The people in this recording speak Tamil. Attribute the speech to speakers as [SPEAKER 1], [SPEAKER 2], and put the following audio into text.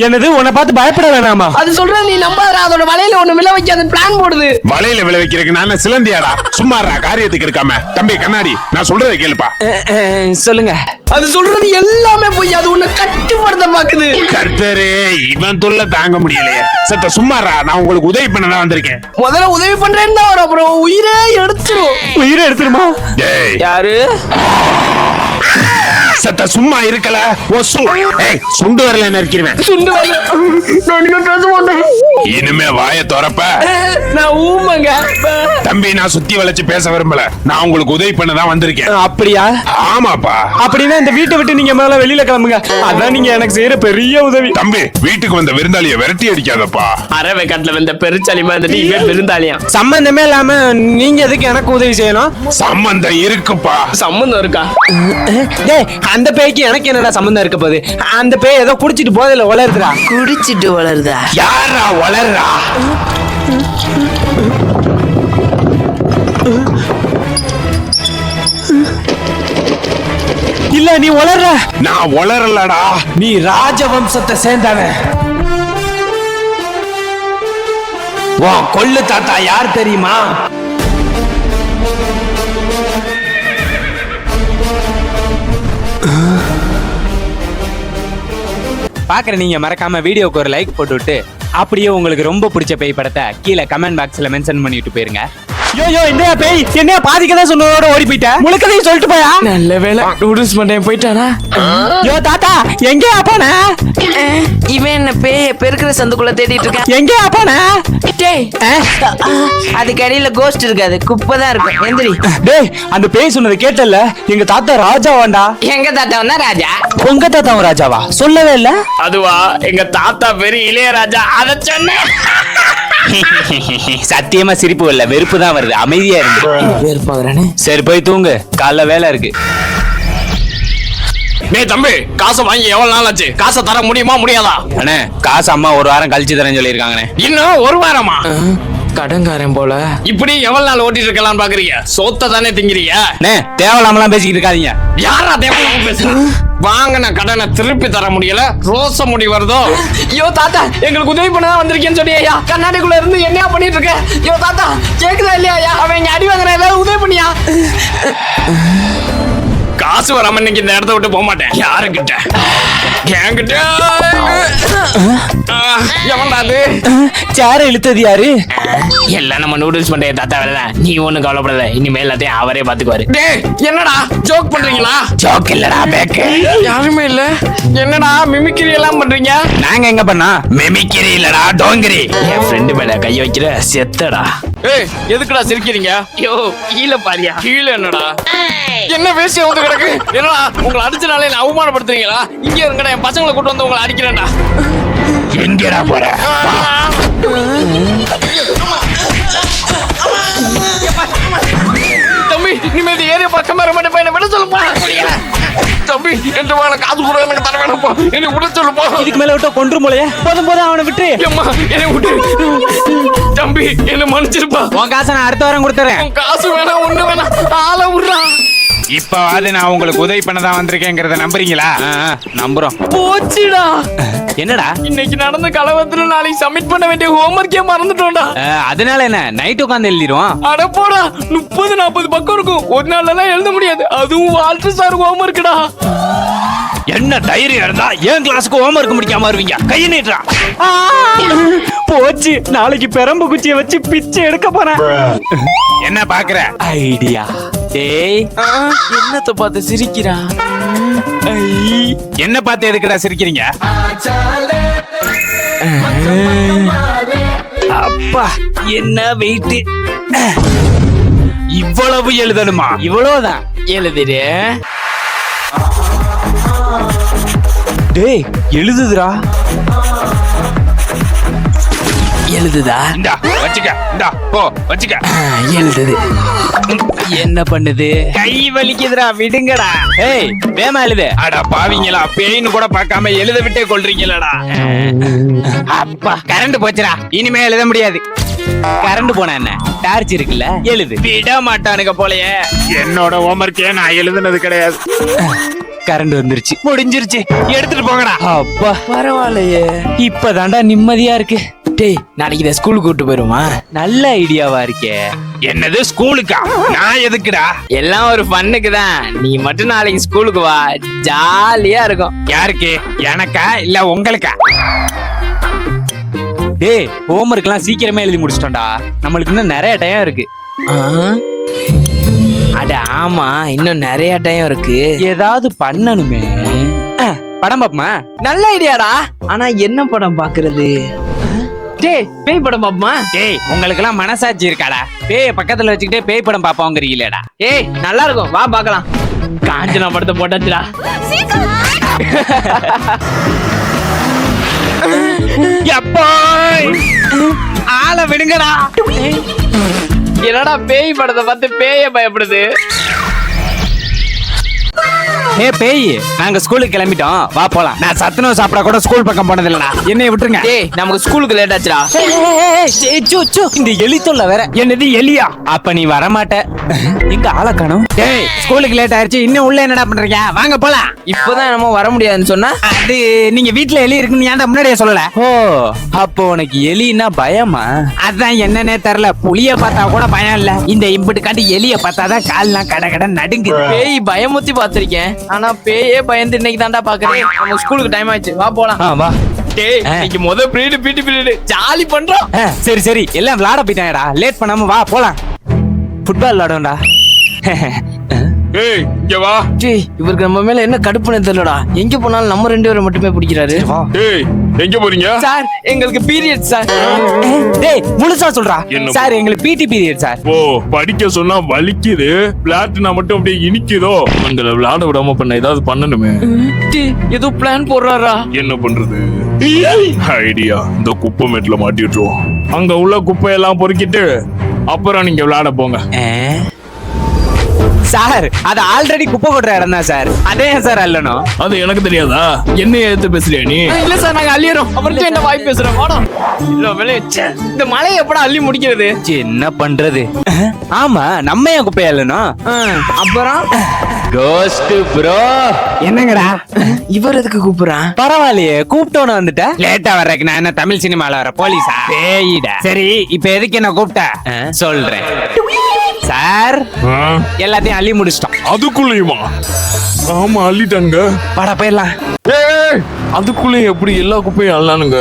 [SPEAKER 1] என்னது உன்னை பார்த்து பயப்பட வேணாமா?
[SPEAKER 2] அது சொல்ற நீ நம்பாதடா. அதோட வலையில ஒண்ணு விழ வைக்க அந்த பிளான் போடுது.
[SPEAKER 3] வலையில விழ வைக்கிறதுக்கு நான் சிலந்தியாடா? சும்மாறா, காரியத்துக்கு இருக்காம. தம்பி கண்ணாடி, நான் சொல்றதை கேளுப்பா.
[SPEAKER 1] சொல்லுங்க.
[SPEAKER 2] அது சொல்றது எல்லாமே போய் அது உன்னை கட்டுப்படுத்த பாக்குது.
[SPEAKER 3] கர்த்தரே, இவன் தொல்லை தாங்க முடியலையே. சத்த சும்மாறா, நான் உங்களுக்கு உதவி பண்ண தான் வந்திருக்கேன்.
[SPEAKER 2] முதல்ல உதவி பண்றேன்னு தான் வரும், அப்புறம் உயிரே எடுத்துரும்.
[SPEAKER 1] உயிரை எடுத்துருமா?
[SPEAKER 3] டேய்,
[SPEAKER 2] யாரு?
[SPEAKER 3] சத்த சும்மா இருக்கல. சுண்டு வரல நறுக்கிடுவேன்.
[SPEAKER 2] சுண்டு வரல.
[SPEAKER 3] இனிமே வாய திறப்ப.
[SPEAKER 2] நான் ஊமங்க.
[SPEAKER 3] தம்பி, நான் சுத்தி வளைச்சு பேச விரும்பல. நான் உங்களுக்கு உதவி பண்ண தான் வந்திருக்கேன்.
[SPEAKER 1] அப்படியா?
[SPEAKER 3] ஆமாப்பா.
[SPEAKER 1] அப்படின்னா இந்த வீட்டை விட்டு நீங்க மேல வெளியில கிளம்புங்க. அதான் நீங்க எனக்கு செய்யற பெரிய உதவி.
[SPEAKER 3] தம்பி, வீட்டுக்கு வந்த விருந்தாளிய விரட்டி அடிக்காதப்பா.
[SPEAKER 2] அறவை காட்டுல வந்த பெருச்சாலி மாதிரி இவன் விருந்தாளியா?
[SPEAKER 1] சம்பந்தமே இல்லாம நீங்க எதுக்கு எனக்கு உதவி செய்யணும்?
[SPEAKER 3] சம்பந்தம் இருக்குப்பா.
[SPEAKER 2] சம்பந்தம் இருக்கா?
[SPEAKER 1] டேய், அந்த பேய்க்கு எனக்கு என்னடா சம்பந்தம் இருக்க போகுது? அந்த பேய் ஏதோ குடிச்சிட்டு போதையில வளருதுடா.
[SPEAKER 2] குடிச்சிட்டு வளருதா?
[SPEAKER 3] யாரா வளர்றா?
[SPEAKER 1] இல்ல, நீ வளர்ற.
[SPEAKER 3] நான் வளரலடா.
[SPEAKER 1] நீ ராஜவம்சத்தை சேர்ந்தவன். உன் கொள்ளு தாத்தா யார் தெரியுமா? பாக்குற நீங்க மறக்காம வீடியோக்கு ஒரு லைக் போட்டுவிட்டு அப்படியே உங்களுக்கு ரொம்ப பிடிச்ச பேய் படத்தை கீழே கமெண்ட் பாக்ஸ்ல மென்ஷன் பண்ணிட்டு போயிருங்க. யோ இந்த பேய் என்ன பாதிக்கதான் சொன்னதோட ஓடி போயிட்ட. முழுக்கதையும் சொல்லிட்டு போயா?
[SPEAKER 2] நல்ல வேலை, நூடுல்ஸ் பண்ணேன் போயிட்டானா?
[SPEAKER 1] யோ தாத்தா, எங்கே அப்பானே?
[SPEAKER 2] இவன் என்ன பேய பெருக்கிற சந்துக்குள்ள தேடிட்டு இருக்கான்.
[SPEAKER 1] எங்கே அப்பானே?
[SPEAKER 2] அதுக்கு அடியில கோஸ்ட் இருக்காது, குப்பைதான் இருக்கும். எந்திரி.
[SPEAKER 1] டேய், அந்த பேய் சொன்னதை கேட்டல? எங்க தாத்தா ராஜாவாண்டா.
[SPEAKER 2] எங்க தாத்தா வந்தா ராஜா?
[SPEAKER 1] உங்க தாத்தாவும் ராஜாவா? சொல்லவே இல்ல.
[SPEAKER 2] அதுவா, எங்க தாத்தா பெரிய இளையராஜா. அத சொன்னேன்.
[SPEAKER 1] சத்தியமா சிரிப்பு இல்ல, வெறுப்பு தான் வருது. அமைதியா இருந்து. சரி போய் தூங்கு, காலைல வேலை இருக்கு.
[SPEAKER 2] டேய் தம்பி, காசை வாங்கி எவ்வளவு நாள் ஆச்சு? காசை தர முடியுமா முடியாதா?
[SPEAKER 1] அண்ணே, காசு அம்மா ஒரு வாரம் கழிச்சு தரேன்னு சொல்லியிருக்காங்கண்ணே.
[SPEAKER 2] இன்னும் ஒரு வாரமா? கடன்காரன் போல. இப்படி எவ்வளவு நாள் ஓட்டிட்டு இருக்கலாம் பாக்குறீங்க? சோத்த தானே திங்கிறீங்க.
[SPEAKER 1] தேவலாமலாம் பேசிக்கிட்டு இருக்காதீங்க.
[SPEAKER 2] யாரா தேவலாம பேசுறா? வாங்கின கடனை திருப்பி தர முடியல, ரோச முடி வருதோ? ஐயோ தாத்தா, எங்களுக்கு உதவி பண்ணதான் வந்திருக்கேன்னு சொன்னியா? கண்ணாடிக்குள்ள இருந்து என்ன பண்ணிட்டு இருக்க? ஐயோ தாத்தா, கேக்குதா இல்லையா? அவன் இங்க அடி வாங்குற, ஏதாவது உதவி பண்ணியா? காசு வராம இன்னைக்கு இந்த இடத்த விட்டு போக மாட்டேன். யாருக்கிட்ட? என்கிட்ட. எவன்டா அது?
[SPEAKER 1] சேர இழுத்தது யாரு?
[SPEAKER 2] எல்லாம் நம்ம நூடுல்ஸ் பண்ற தாத்தா வேலை. நீ ஒண்ணு கவலைப்படாத, இனிமே எல்லாத்தையும் அவரே பாத்துக்குவாரு. டேய், என்னடா ஜோக் பண்றீங்களா?
[SPEAKER 1] ஜோக் இல்லடா பேக்.
[SPEAKER 2] யாருமே இல்ல. என்னடா மிமிக்ரி எல்லாம் பண்றீங்க?
[SPEAKER 1] நாங்க எங்க பண்ணா? மிமிக்ரி இல்லடா, டோங்கரி.
[SPEAKER 2] என் ஃப்ரெண்டு மேல கைய வைக்கிற செத்தடா. ஏய், எதுக்குடா சிரிக்கிறீங்க? ஐயோ, கீழே பாரியா. கீழே என்னடா? என்ன வேசி வந்து கிடக்கு? என்னடா உங்களை அடிச்சனாலே நான் அவமானப்படுத்துறீங்களா? இங்க இருங்கடா, என் பசங்களை கூட்டு வந்து உங்களை அடிக்கிறேன்டா.
[SPEAKER 3] எங்கடா போற?
[SPEAKER 2] தம்பி, இனிமே இந்த ஏரியா பக்கமா வர மாட்டேன். என்ன விட சொல்லுப்பா. தம்பி, என் காசு கூட எனக்கு தர வேணாம்ப்பா. என்னை விட சொல்லுப்பா.
[SPEAKER 1] இதுக்கு மேல விட்டா கொன்று போலையே. போதும் அவனை விட்டு.
[SPEAKER 2] அம்மா, என்னை விட்டு. தம்பி, என்ன மன்னிச்சிருப்பா.
[SPEAKER 1] உன் காசை நான் அடுத்த வாரம் கொடுத்துறேன்.
[SPEAKER 2] உன் காசு வேணாம், ஒண்ணு வேணாம். ஆள விடுறா.
[SPEAKER 3] இப்பவாது நான் உங்களுக்கு உதவி பண்ண தான் வந்திருக்கேங்கிறத நம்புறீங்களா?
[SPEAKER 1] நம்புறோம்.
[SPEAKER 2] போச்சுடா.
[SPEAKER 1] என்னடா?
[SPEAKER 2] இன்னைக்கு நடந்த கலவரத்துல நாளைக்கு சப்மிட் பண்ண வேண்டிய ஹோம்வொர்க்கே மறந்துட்டோம்டா.
[SPEAKER 1] அதனால என்ன, நைட் உட்காந்து எழுதிடுவோம்.
[SPEAKER 2] அட போடா, 30-40 பக்கம் இருக்கும். ஒரு நாள்ல எல்லாம் எழுத முடியாது. அதுவும் வால்டர் சார் ஹோம்வொர்க்குடா.
[SPEAKER 1] என்ன தைரியம் இருந்தா ஏன் கிளாஸுக்கு ஹோம்வொர்க் முடிக்காம வருவீங்க? கையை நீட்டுறா. போச்சு, நாளைக்கு பெரம்பு குச்சியை வச்சு பிச்சை எடுக்க போறேன்.
[SPEAKER 3] என்ன பாக்குற?
[SPEAKER 1] ஐடியா. டேய்,
[SPEAKER 2] என்னத்த பார்த்து சிரிக்கிறா?
[SPEAKER 3] என்ன பார்த்து எதுக்குடா சிரிக்கிறீங்க?
[SPEAKER 1] அப்பா, என்ன வெயிட். இவ்வளவு எழுதணுமா? இவ்வளவுதான்
[SPEAKER 2] எழுதுரு.
[SPEAKER 1] டேய், எழுதுதுடா. எழுதுதா?
[SPEAKER 3] இந்தா வச்சுக்க. இந்தா போ வச்சுக்க.
[SPEAKER 1] எழுதுது. என்ன பண்ணுது? கை வலிக்குதுடா, விடுங்கடா. ஏய், வேமா எழுது.
[SPEAKER 3] அட பாவிங்களா, பேயின்னு கூட பார்க்காம எழுத விட்டே கொள்றீங்களடா.
[SPEAKER 1] அப்பா, கரண்ட் போச்சுடா. இனிமே எழுத முடியாது. கரண்ட் போனா என்ன, டார்ச் இருக்குல்ல, எழுது. விட மாட்டானுங்க போலயே.
[SPEAKER 3] என்னோட ஹோம்வொர்க்கே நான் எழுதுனது கிடையாது.
[SPEAKER 1] கரண்ட் வந்துருச்சு, முடிஞ்சிருச்சு, எடுத்துட்டு போங்கடா. அப்பா
[SPEAKER 2] பரவாயில்லையே.
[SPEAKER 1] இப்பதான்டா நிம்மதியா இருக்கு.
[SPEAKER 2] டேய் நாளைக்கு இதை ஸ்கூலுக்கு கூட்டு போயிருமா?
[SPEAKER 1] நல்ல ஐடியாவா இருக்கே.
[SPEAKER 3] என்னது ஸ்கூலுக்கா? நான் எதுக்குடா?
[SPEAKER 2] எல்லாம் ஒரு ஃபன்னுக்கு தான். நீ மட்டும் நாளைக்கு ஸ்கூலுக்கு வா, ஜாலியா இருக்கும்.
[SPEAKER 3] யாருக்கு? எனக்கா இல்ல உங்களுக்கா?
[SPEAKER 1] டேய் ஹோம்ஒர்க்லாம் சீக்கிரமே எழுதி முடிச்சிட்டோம்டா, நம்மளுக்கு இன்னும் நிறைய டைம் இருக்கு.
[SPEAKER 2] அட ஆமா, இன்னும் நிறைய டைம் இருக்கு.
[SPEAKER 1] ஏதாவது பண்ணணுமே. படம் பாப்பமா?
[SPEAKER 2] நல்ல ஐடியாடா. ஆனா என்ன படம் பாக்குறது? டேய் பேய் படம் பாப்பமா?
[SPEAKER 1] டேய் உங்களுக்கு எல்லாம் மனசாட்சி இருக்காடா? பேய பக்கத்துல வச்சுக்கிட்டே பேய் படம் பாப்பாங்கிறீங்களேடா.
[SPEAKER 2] ஏய் நல்லா இருக்கும், வா பாக்கலாம். காஞ்சனா படத்தை போட்டாச்சுடா.
[SPEAKER 1] ஆள விடுங்கடா.
[SPEAKER 2] என்னடா பேய் படத்தை பார்த்து பேய பயப்படுது?
[SPEAKER 1] ஏ பேய், நாங்க ஸ்கூலுக்கு கிளம்பிட்டோம், வா போலாம். நான் சத்துணவு சாப்பிட கூட ஸ்கூல் பக்கம் போனது இல்லடா, என்னைய விட்டுருங்க.
[SPEAKER 2] டேய் நமக்கு ஸ்கூலுக்கு லேட் ஆச்சுடா.
[SPEAKER 1] இந்த எலி தொல்லை வேற.
[SPEAKER 3] என்னது எலியா?
[SPEAKER 1] அப்ப நீ வர மாட்ட. எங்க ஆள காணோம்? டேய் ஸ்கூலுக்கு லேட் ஆயிருச்சு, இன்னும் உள்ள என்னடா பண்றீங்க? வாங்க போலாம்.
[SPEAKER 2] இப்பதான் என்னமோ வர முடியாதுன்னு சொன்னா.
[SPEAKER 1] அது நீங்க வீட்ல எலி இருக்குன்னு ஏன்டா முன்னாடியே சொல்லல? ஓ அப்போ உனக்கு எலின்னா பயமா? அதான் என்னன்னே தெரியல, புளிய பார்த்தா கூட பயம் இல்ல, இந்த இம்புட்டு காட்டி எலிய பார்த்தாதான் கால்லாம் கட கட நடுங்குது.
[SPEAKER 2] பேய் பயமுத்தி பாத்திருக்கேன், ஆனா பேயே பயந்து இன்னைக்கு தான்டா பாக்குறேன். நம்ம ஸ்கூலுக்கு டைம் ஆயிடுச்சு, வா போலாம்.
[SPEAKER 1] வா.
[SPEAKER 2] டேய் இன்னைக்கு முத பீரியட் பிடி பீரியட் ஜாலி பண்றோம்.
[SPEAKER 1] சரி சரி, எல்லாம் விளையாட போயிட்டாங்கடா, லேட் பண்ணாம வா போலாம். ஃபுட்பால் விளையாடும்டா.
[SPEAKER 3] ஏய் இங்க வா.
[SPEAKER 2] டேய் இவருக்கு நம்ம மேல என்ன கடுப்புன்னு தெரியலடா, எங்க போனாலும் நம்ம ரெண்டு பேரை மட்டுமே பிடிக்கிறாரு.
[SPEAKER 3] ஏய் எங்க போறீங்க?
[SPEAKER 2] சார் எங்களுக்கு பீரியட் சார்.
[SPEAKER 1] டேய் முழுசா சொல்றா.
[SPEAKER 3] என்ன?
[SPEAKER 1] சார் எங்களுக்கு பிடி பீரியட் சார்.
[SPEAKER 3] ஓ படிக்க சொன்னா வலிக்குது, விளையாட்டுனா மட்டும் அப்படியே இனிக்குதோ? உங்களை விளையாட விடாம பண்ண ஏதாவது பண்ணணுமே.
[SPEAKER 2] டேய் ஏதோ பிளான் போடுறாரா?
[SPEAKER 3] என்ன பண்றது? ஐடியா, இந்த குப்பை மேட்ல மாட்டி விட்டுருவோம். அங்க உள்ள குப்பையெல்லாம் பொறுக்கிட்டு அப்புறம் நீங்க விளையாட போங்க.
[SPEAKER 1] சார் அது ஆல்ரெடி குப்பை கொட்டுற இடம் தான் சார், அதே சார் அல்லணும்.
[SPEAKER 3] அது எனக்கு தெரியாதா? என்ன எடுத்து பேசுறியா நீ?
[SPEAKER 2] இல்ல சார் நாங்க அள்ளிறோம், அப்புறம் என்ன வாய் பேசுறோம். வாடா. இல்ல வேலைய இந்த மலையை எப்படா அள்ளி முடிக்கிறது?
[SPEAKER 1] என்ன பண்றது? ஆமா நம்ம ஏன் குப்பை அல்லணும்?
[SPEAKER 2] அப்புறம்
[SPEAKER 1] கோஸ்ட் ப்ரோ. என்னங்கடா
[SPEAKER 2] இவர் எதுக்கு கூப்பிடுறான்?
[SPEAKER 1] பரவாயில்லையே, கூப்பிட்டோன்னு வந்துட்ட. லேட்டா வர்றதுக்கு நான் என்ன தமிழ் சினிமால வர போலீஸா? பேயிடா. சரி இப்ப எதுக்கு என்ன கூப்பிட்ட சொல்றேன். சார் எல்லாத்தையும் அள்ளி முடிச்சிட்டோம்.
[SPEAKER 3] அதுக்குள்ளயுமா? ஆமா அள்ளிட்டாங்க.
[SPEAKER 1] வாடா போயிடலாம்.
[SPEAKER 3] அதுக்குள்ளயும் எப்படி எல்லா குப்பையும் அள்ளானுங்க?